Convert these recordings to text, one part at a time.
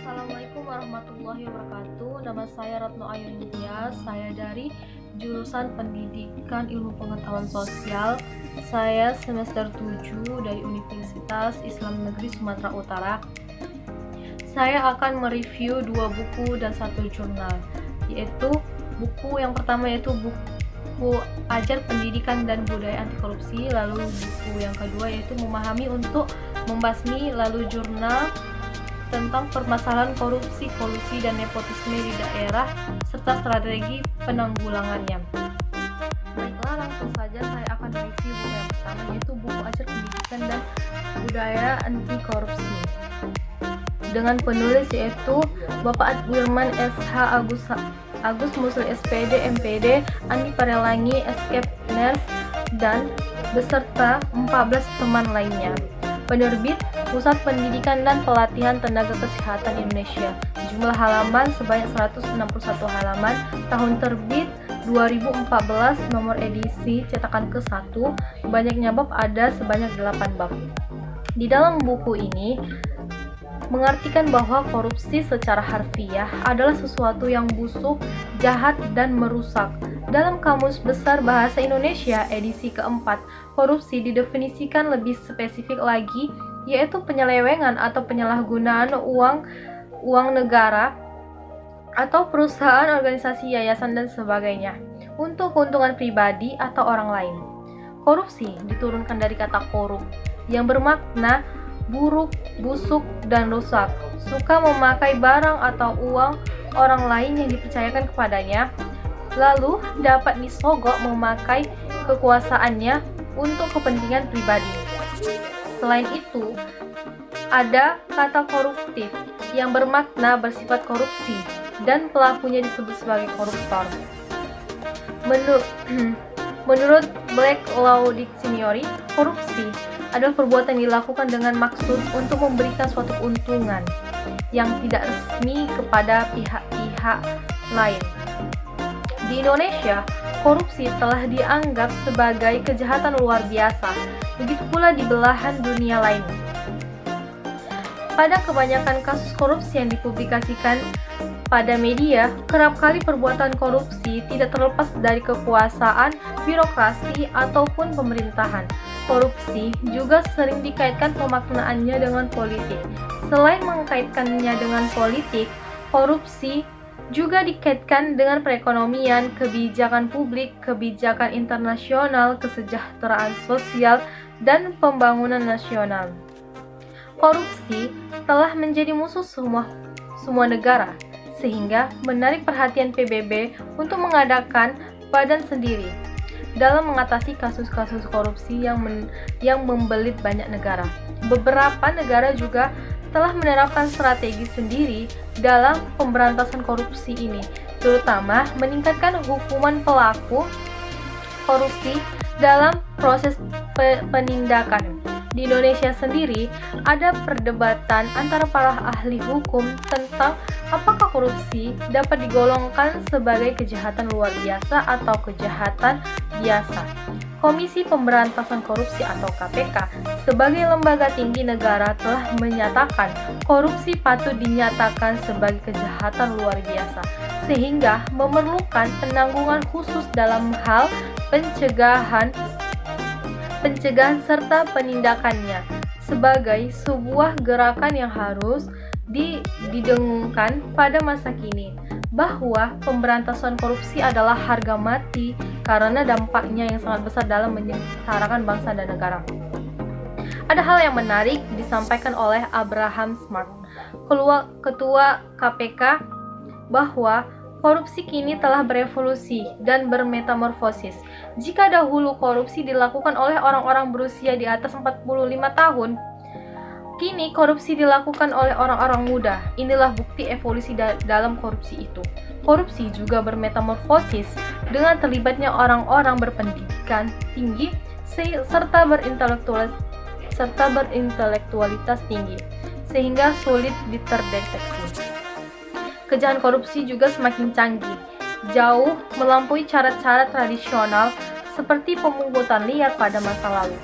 Assalamualaikum warahmatullahi wabarakatuh. Nama saya Retno Ayunintia. Saya dari jurusan Pendidikan Ilmu Pengetahuan Sosial. Saya semester 7 dari Universitas Islam Negeri Sumatera Utara. Saya akan mereview 2 buku dan 1 jurnal, yaitu buku yang pertama yaitu buku Ajar Pendidikan dan Budaya Anti Korupsi, lalu buku yang kedua yaitu Memahami untuk Membasmi, lalu jurnal tentang permasalahan korupsi, kolusi, dan nepotisme di daerah serta strategi penanggulangannya. Baiklah, langsung saja saya akan review buku yang pertama, yaitu buku Ajar Pendidikan dan Budaya Anti Korupsi dengan penulis yaitu Bapak Wirman SH Agus Musli SPD MPD, Andi Parelangi Escape Nurse, dan beserta 14 teman lainnya. Penerbit Pusat Pendidikan dan Pelatihan Tenaga Kesehatan Indonesia. Jumlah halaman sebanyak 161 halaman. Tahun terbit 2014, nomor edisi cetakan ke-1. Banyaknya bab ada sebanyak 8 bab. Di dalam buku ini mengartikan bahwa korupsi secara harfiah adalah sesuatu yang busuk, jahat, dan merusak. Dalam Kamus Besar Bahasa Indonesia edisi keempat, korupsi didefinisikan lebih spesifik lagi, yaitu penyelewengan atau penyalahgunaan uang negara atau perusahaan, organisasi, yayasan, dan sebagainya untuk keuntungan pribadi atau orang lain. Korupsi diturunkan dari kata korup yang bermakna buruk, busuk, dan rusak, suka memakai barang atau uang orang lain yang dipercayakan kepadanya, lalu dapat disogok memakai kekuasaannya untuk kepentingan pribadi. Selain itu, ada kata koruptif yang bermakna bersifat korupsi dan pelakunya disebut sebagai koruptor. Menurut Black Law Dictionary, korupsi adalah perbuatan yang dilakukan dengan maksud untuk memberikan suatu keuntungan yang tidak resmi kepada pihak-pihak lain. Di Indonesia, korupsi telah dianggap sebagai kejahatan luar biasa, begitu pula di belahan dunia lain. Pada kebanyakan kasus korupsi yang dipublikasikan pada media, kerap kali perbuatan korupsi tidak terlepas dari kekuasaan, birokrasi, ataupun pemerintahan. Korupsi juga sering dikaitkan pemaknaannya dengan politik. Selain mengkaitkannya dengan politik, korupsi juga dikaitkan dengan perekonomian, kebijakan publik, kebijakan internasional, kesejahteraan sosial, dan pembangunan nasional. Korupsi telah menjadi musuh semua negara, sehingga menarik perhatian PBB untuk mengadakan badan sendiri dalam mengatasi kasus-kasus korupsi yang membelit banyak negara. Beberapa negara juga telah menerapkan strategi sendiri dalam pemberantasan korupsi ini, terutama meningkatkan hukuman pelaku korupsi dalam proses penindakan. Di Indonesia sendiri, ada perdebatan antara para ahli hukum tentang apakah korupsi dapat digolongkan sebagai kejahatan luar biasa atau kejahatan biasa. Komisi Pemberantasan Korupsi atau KPK sebagai lembaga tinggi negara telah menyatakan korupsi patut dinyatakan sebagai kejahatan luar biasa, sehingga memerlukan penanggungan khusus dalam hal pencegahan serta penindakannya sebagai sebuah gerakan yang harus didengungkan pada masa kini, bahwa pemberantasan korupsi adalah harga mati karena dampaknya yang sangat besar dalam menyengsarakan bangsa dan negara. Ada hal yang menarik disampaikan oleh Abraham Smart, Ketua KPK, bahwa korupsi kini telah berevolusi dan bermetamorfosis. Jika dahulu korupsi dilakukan oleh orang-orang berusia di atas 45 tahun, kini korupsi dilakukan oleh orang-orang muda. Inilah bukti evolusi dalam korupsi itu. Korupsi juga bermetamorfosis dengan terlibatnya orang-orang berpendidikan tinggi serta berintelektualitas tinggi, sehingga sulit terdeteksi. Kejahatan korupsi juga semakin canggih, jauh melampaui cara-cara tradisional seperti pemungutan liar pada masa lalu.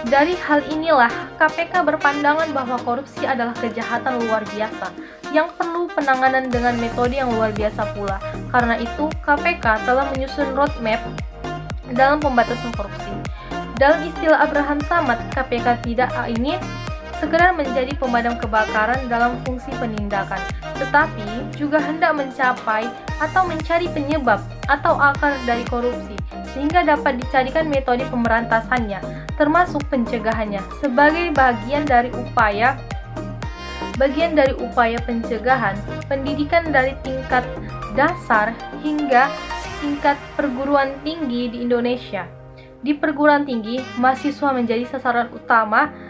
Dari hal inilah, KPK berpandangan bahwa korupsi adalah kejahatan luar biasa yang perlu penanganan dengan metode yang luar biasa pula. Karena itu, KPK telah menyusun roadmap dalam pembatasan korupsi. Dalam istilah Abraham Samad, KPK tidak ingin sekedar menjadi pemadam kebakaran dalam fungsi penindakan, tetapi juga hendak mencapai atau mencari penyebab atau akar dari korupsi, sehingga dapat dicarikan metode pemberantasannya, termasuk pencegahannya, sebagai bagian dari upaya pencegahan, pendidikan dari tingkat dasar hingga tingkat perguruan tinggi di Indonesia. Di perguruan tinggi, mahasiswa menjadi sasaran utama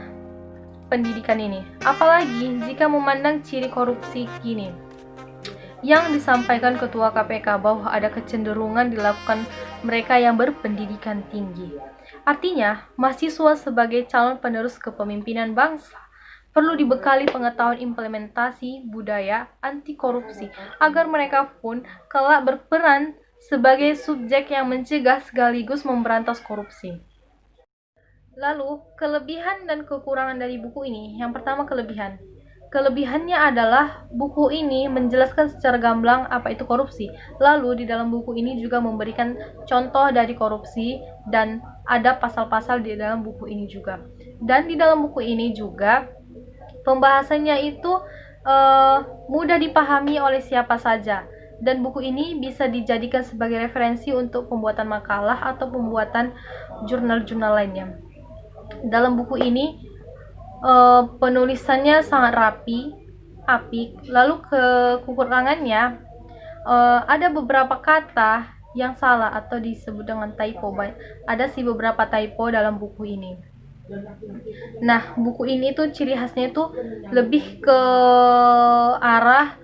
pendidikan ini, apalagi jika memandang ciri korupsi kini yang disampaikan Ketua KPK bahwa ada kecenderungan dilakukan mereka yang berpendidikan tinggi. Artinya, mahasiswa sebagai calon penerus kepemimpinan bangsa perlu dibekali pengetahuan implementasi budaya anti korupsi agar mereka pun kelak berperan sebagai subjek yang mencegah sekaligus memberantas korupsi. Lalu, kelebihan dan kekurangan dari buku ini. Yang pertama, kelebihan. Kelebihannya adalah buku ini menjelaskan secara gamblang apa itu korupsi. Lalu, di dalam buku ini juga memberikan contoh dari korupsi dan ada pasal-pasal di dalam buku ini juga. Dan di dalam buku ini juga pembahasannya itu mudah dipahami oleh siapa saja. Dan buku ini bisa dijadikan sebagai referensi untuk pembuatan makalah atau pembuatan jurnal-jurnal lainnya. Dalam buku ini penulisannya sangat rapi, apik. Lalu kekurangannya ada beberapa kata yang salah atau disebut dengan typo. Ada sih beberapa typo dalam buku ini. Nah, buku ini tuh ciri khasnya itu lebih ke arah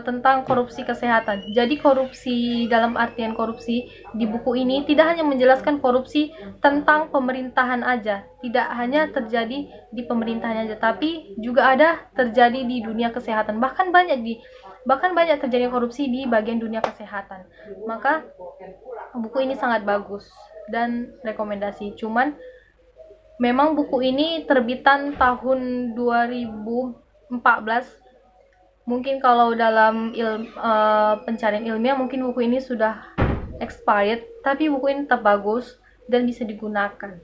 tentang korupsi kesehatan. Jadi korupsi dalam artian korupsi di buku ini tidak hanya menjelaskan korupsi tentang pemerintahan aja, tidak hanya terjadi di pemerintahan aja, tapi juga ada terjadi di dunia kesehatan. Bahkan banyak terjadi korupsi di bagian dunia kesehatan. Maka buku ini sangat bagus dan rekomendasi. Cuman memang buku ini terbitan tahun 2014. Mungkin kalau dalam pencarian ilmiah mungkin buku ini sudah expired, tapi buku ini tetap bagus dan bisa digunakan.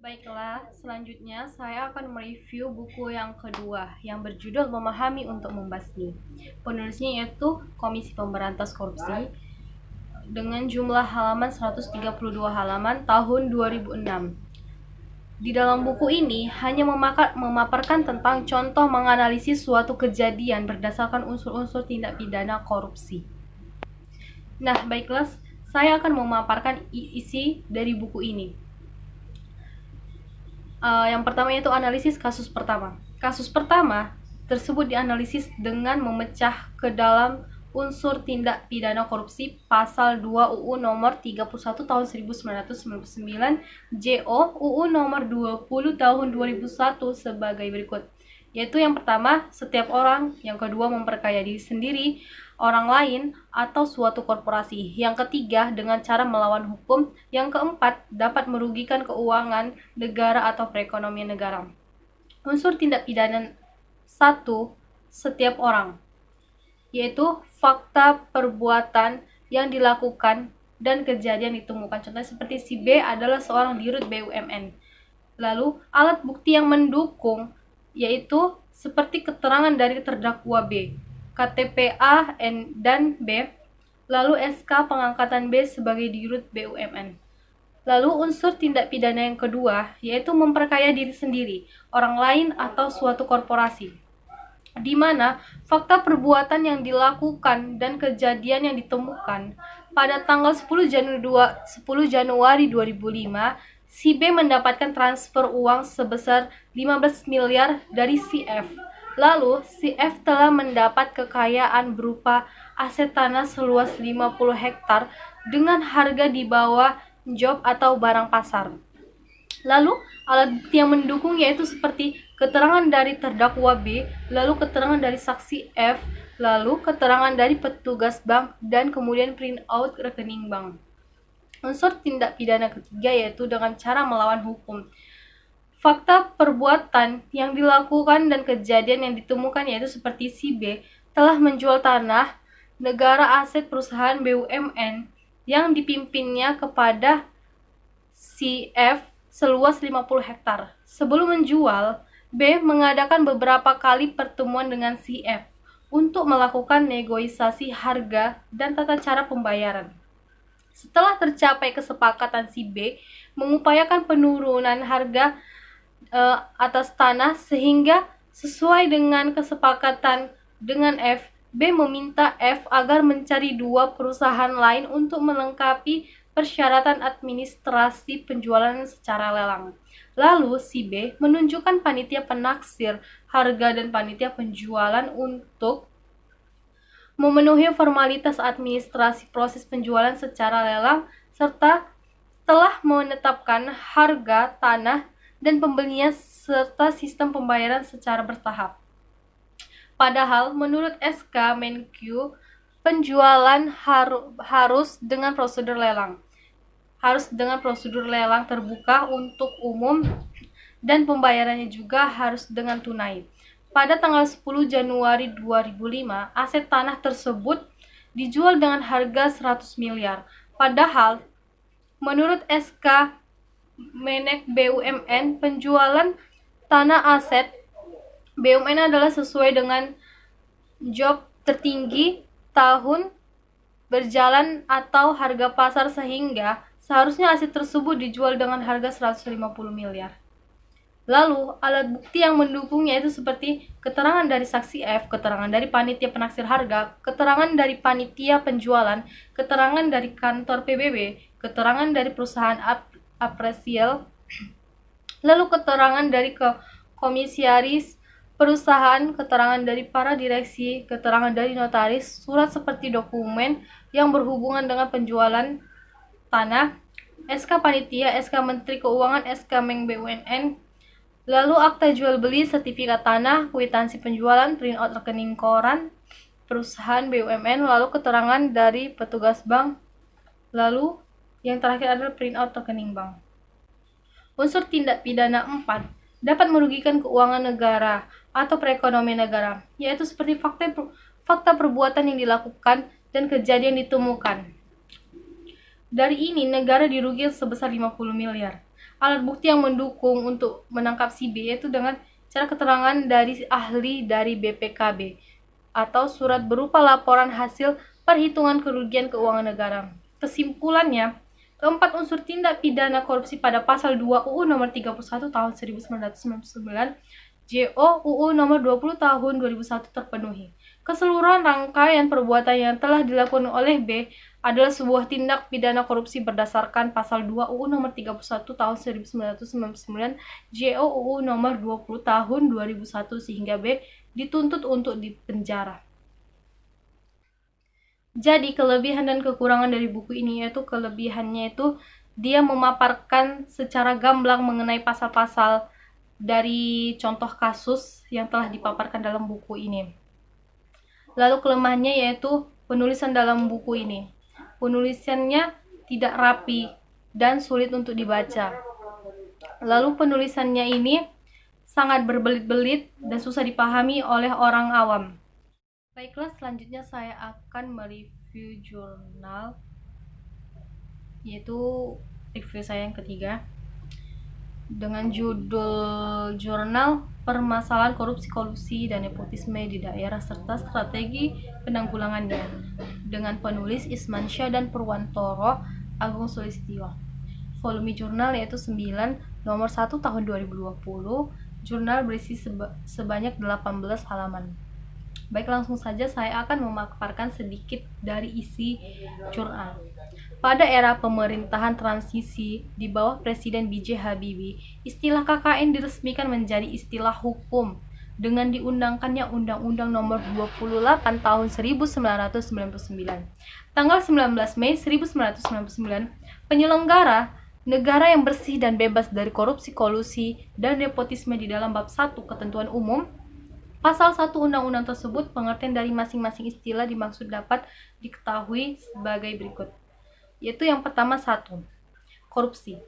Baiklah, selanjutnya saya akan mereview buku yang kedua yang berjudul Memahami untuk Membasmi. Penulisnya yaitu Komisi Pemberantas Korupsi dengan jumlah halaman 132 halaman tahun 2006. Di dalam buku ini hanya memaparkan tentang contoh menganalisis suatu kejadian berdasarkan unsur-unsur tindak pidana korupsi. Nah, baiklah, saya akan memaparkan isi dari buku ini. Yang pertama yaitu analisis kasus pertama. Kasus pertama tersebut dianalisis dengan memecah ke dalam unsur tindak pidana korupsi pasal 2 UU nomor 31 tahun 1999 JO UU nomor 20 tahun 2001 sebagai berikut. Yaitu yang pertama, setiap orang, yang kedua, memperkaya diri sendiri, orang lain, atau suatu korporasi. Yang ketiga, dengan cara melawan hukum. Yang keempat, dapat merugikan keuangan negara atau perekonomian negara. Unsur tindak pidana 1, setiap orang, yaitu fakta perbuatan yang dilakukan dan kejadian ditemukan. Contohnya seperti si B adalah seorang dirut BUMN. Lalu alat bukti yang mendukung yaitu seperti keterangan dari terdakwa B, KTP A dan B, lalu SK pengangkatan B sebagai dirut BUMN. Lalu unsur tindak pidana yang kedua yaitu memperkaya diri sendiri, orang lain atau suatu korporasi, di mana fakta perbuatan yang dilakukan dan kejadian yang ditemukan pada tanggal 10 Januari 2005, si B mendapatkan transfer uang sebesar 15 miliar dari si F. Lalu, si F telah mendapat kekayaan berupa aset tanah seluas 50 hektar dengan harga di bawah job atau barang pasar. Lalu, alat bukti yang mendukung yaitu seperti keterangan dari terdakwa B, lalu keterangan dari saksi F, lalu keterangan dari petugas bank, dan kemudian print out rekening bank. Unsur tindak pidana ketiga yaitu dengan cara melawan hukum. Fakta perbuatan yang dilakukan dan kejadian yang ditemukan yaitu seperti si B telah menjual tanah negara aset perusahaan BUMN yang dipimpinnya kepada si F seluas 50 hektar. Sebelum menjual, B mengadakan beberapa kali pertemuan dengan si F untuk melakukan negosiasi harga dan tata cara pembayaran. Setelah tercapai kesepakatan, si B mengupayakan penurunan harga atas tanah sehingga sesuai dengan kesepakatan dengan F. B meminta F agar mencari dua perusahaan lain untuk melengkapi persyaratan administrasi penjualan secara lelang. Lalu si B menunjukkan panitia penaksir harga dan panitia penjualan untuk memenuhi formalitas administrasi proses penjualan secara lelang serta telah menetapkan harga tanah dan pembelinya serta sistem pembayaran secara bertahap. Padahal menurut SK Menkyu, penjualan harus dengan prosedur lelang. Harus dengan prosedur lelang terbuka untuk umum dan pembayarannya juga harus dengan tunai. Pada tanggal 10 Januari 2005, aset tanah tersebut dijual dengan harga 100 miliar. Padahal menurut SK Menek BUMN, penjualan tanah aset BUMN adalah sesuai dengan job tertinggi tahun berjalan atau harga pasar sehingga seharusnya aset tersebut dijual dengan harga 150 miliar. Lalu, alat bukti yang mendukungnya itu seperti keterangan dari saksi F, keterangan dari panitia penaksir harga, keterangan dari panitia penjualan, keterangan dari kantor PBB, keterangan dari perusahaan apresial, lalu keterangan dari komisaris perusahaan, keterangan dari para direksi, keterangan dari notaris, surat seperti dokumen yang berhubungan dengan penjualan tanah, SK Panitia, SK Menteri Keuangan, SK Meng BUMN, lalu akta jual beli, sertifikat tanah, kwitansi penjualan, printout rekening koran perusahaan BUMN, lalu keterangan dari petugas bank, lalu yang terakhir adalah printout rekening bank. Unsur tindak pidana 4 dapat merugikan keuangan negara atau perekonomian negara, yaitu seperti fakta perbuatan yang dilakukan dan kejadian ditemukan. Dari ini, negara dirugikan sebesar 50 miliar. Alat bukti yang mendukung untuk menangkap si B yaitu dengan cara keterangan dari ahli dari BPKB atau surat berupa laporan hasil perhitungan kerugian keuangan negara. Kesimpulannya, keempat unsur tindak pidana korupsi pada pasal 2 UU nomor 31 tahun 1999, JO UU nomor 20 tahun 2001 terpenuhi. Keseluruhan rangkaian perbuatan yang telah dilakukan oleh B adalah sebuah tindak pidana korupsi berdasarkan pasal 2 UU nomor 31 tahun 1999, JO UU nomor 20 tahun 2001 sehingga B dituntut untuk dipenjara. Jadi kelebihan dan kekurangan dari buku ini yaitu kelebihannya itu dia memaparkan secara gamblang mengenai pasal-pasal dari contoh kasus yang telah dipaparkan dalam buku ini. Lalu kelemahannya yaitu penulisan dalam buku ini. Penulisannya tidak rapi dan sulit untuk dibaca. Lalu penulisannya ini sangat berbelit-belit dan susah dipahami oleh orang awam. Baiklah, selanjutnya saya akan mereview jurnal, yaitu review saya yang ketiga dengan judul jurnal Permasalahan Korupsi, Kolusi, dan Nepotisme di Daerah serta Strategi Penanggulangannya dengan penulis Ismansyah dan Purwantoro Agung Sulistyo. Volume jurnal yaitu 9 nomor 1 tahun 2020. Jurnal berisi sebanyak 18 halaman. Baik, langsung saja saya akan memaparkan sedikit dari isi jurnal. Pada era pemerintahan transisi di bawah Presiden B.J. Habibie, istilah KKN diresmikan menjadi istilah hukum dengan diundangkannya Undang-Undang Nomor 28 Tahun 1999. Tanggal 19 Mei 1999, penyelenggara negara yang bersih dan bebas dari korupsi, kolusi, dan nepotisme di dalam bab 1 Ketentuan Umum Pasal 1 undang-undang tersebut, pengertian dari masing-masing istilah dimaksud dapat diketahui sebagai berikut. yaitu yang pertama satu, korupsi.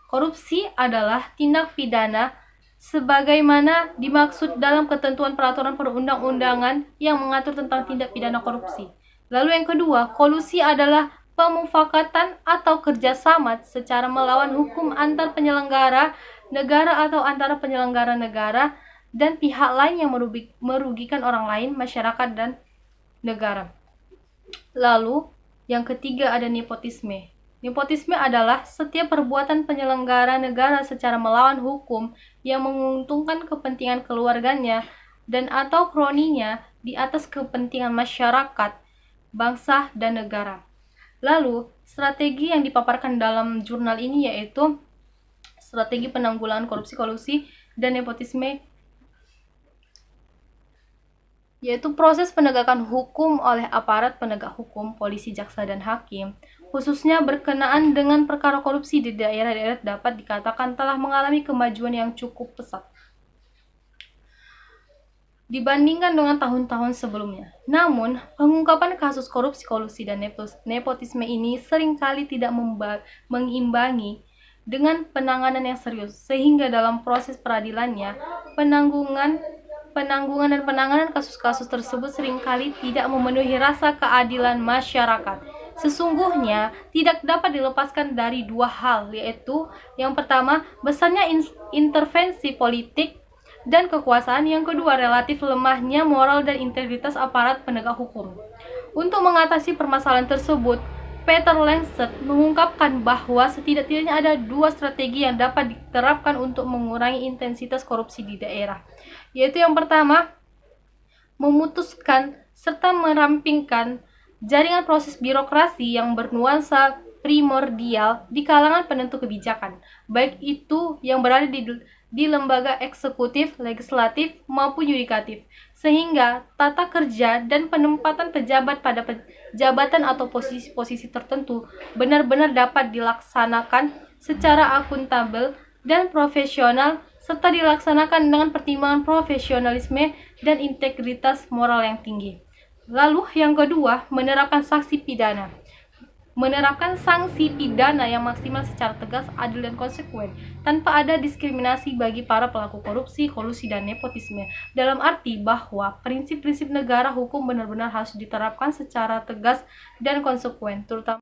Korupsi adalah tindak pidana sebagaimana dimaksud dalam ketentuan peraturan perundang-undangan yang mengatur tentang tindak pidana korupsi. Lalu yang kedua, kolusi adalah pemufakatan atau kerjasama secara melawan hukum antar penyelenggara negara atau antara penyelenggara negara dan pihak lain yang merugikan orang lain, masyarakat, dan negara. Lalu yang ketiga ada nepotisme. Nepotisme adalah setiap perbuatan penyelenggara negara secara melawan hukum yang menguntungkan kepentingan keluarganya dan atau kroninya di atas kepentingan masyarakat, bangsa, dan negara. Lalu, strategi yang dipaparkan dalam jurnal ini yaitu strategi penanggulangan korupsi, kolusi, dan nepotisme, yaitu proses penegakan hukum oleh aparat penegak hukum, polisi, jaksa, dan hakim, khususnya berkenaan dengan perkara korupsi di daerah-daerah dapat dikatakan telah mengalami kemajuan yang cukup pesat dibandingkan dengan tahun-tahun sebelumnya. Namun, pengungkapan kasus korupsi, kolusi, dan nepotisme ini seringkali tidak mengimbangi dengan penanganan yang serius, sehingga dalam proses peradilannya, penanggungan dan penanganan kasus-kasus tersebut seringkali tidak memenuhi rasa keadilan masyarakat. Sesungguhnya, tidak dapat dilepaskan dari dua hal, yaitu yang pertama, besarnya intervensi politik dan kekuasaan, yang kedua relatif lemahnya moral dan integritas aparat penegak hukum. Untuk mengatasi permasalahan tersebut, Peter Lancet mengungkapkan bahwa setidaknya ada dua strategi yang dapat diterapkan untuk mengurangi intensitas korupsi di daerah, yaitu yang pertama, memutuskan serta merampingkan jaringan proses birokrasi yang bernuansa primordial di kalangan penentu kebijakan, baik itu yang berada di lembaga eksekutif, legislatif, maupun yudikatif, sehingga tata kerja dan penempatan pejabat pada jabatan atau posisi-posisi tertentu benar-benar dapat dilaksanakan secara akuntabel dan profesional, serta dilaksanakan dengan pertimbangan profesionalisme dan integritas moral yang tinggi. Lalu yang kedua, menerapkan sanksi pidana yang maksimal secara tegas, adil, dan konsekuen, tanpa ada diskriminasi bagi para pelaku korupsi, kolusi, dan nepotisme. Dalam arti bahwa prinsip-prinsip negara hukum benar-benar harus diterapkan secara tegas dan konsekuen, terutama.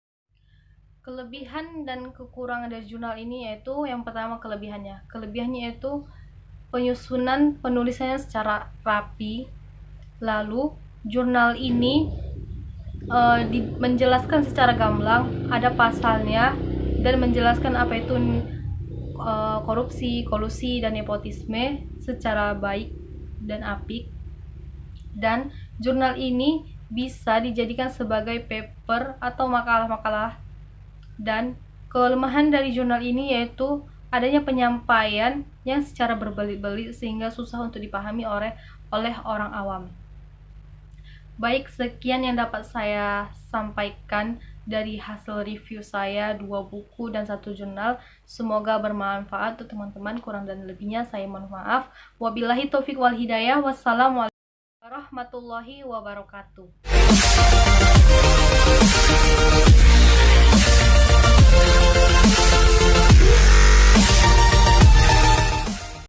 Kelebihan dan kekurangan dari jurnal ini yaitu yang pertama kelebihannya yaitu penyusunan penulisannya secara rapi. Lalu jurnal ini menjelaskan secara gamblang, ada pasalnya, dan menjelaskan apa itu korupsi, kolusi, dan nepotisme secara baik dan apik. Dan jurnal ini bisa dijadikan sebagai paper atau makalah-makalah. Dan kelemahan dari jurnal ini yaitu adanya penyampaian yang secara berbelit-belit sehingga susah untuk dipahami oleh orang awam. Baik, sekian yang dapat saya sampaikan dari hasil review saya 2 buku dan 1 jurnal. Semoga bermanfaat untuk teman-teman. Kurang dan lebihnya saya mohon maaf. Wabillahi taufiq wal hidayah. Wassalamualaikum warahmatullahi wabarakatuh.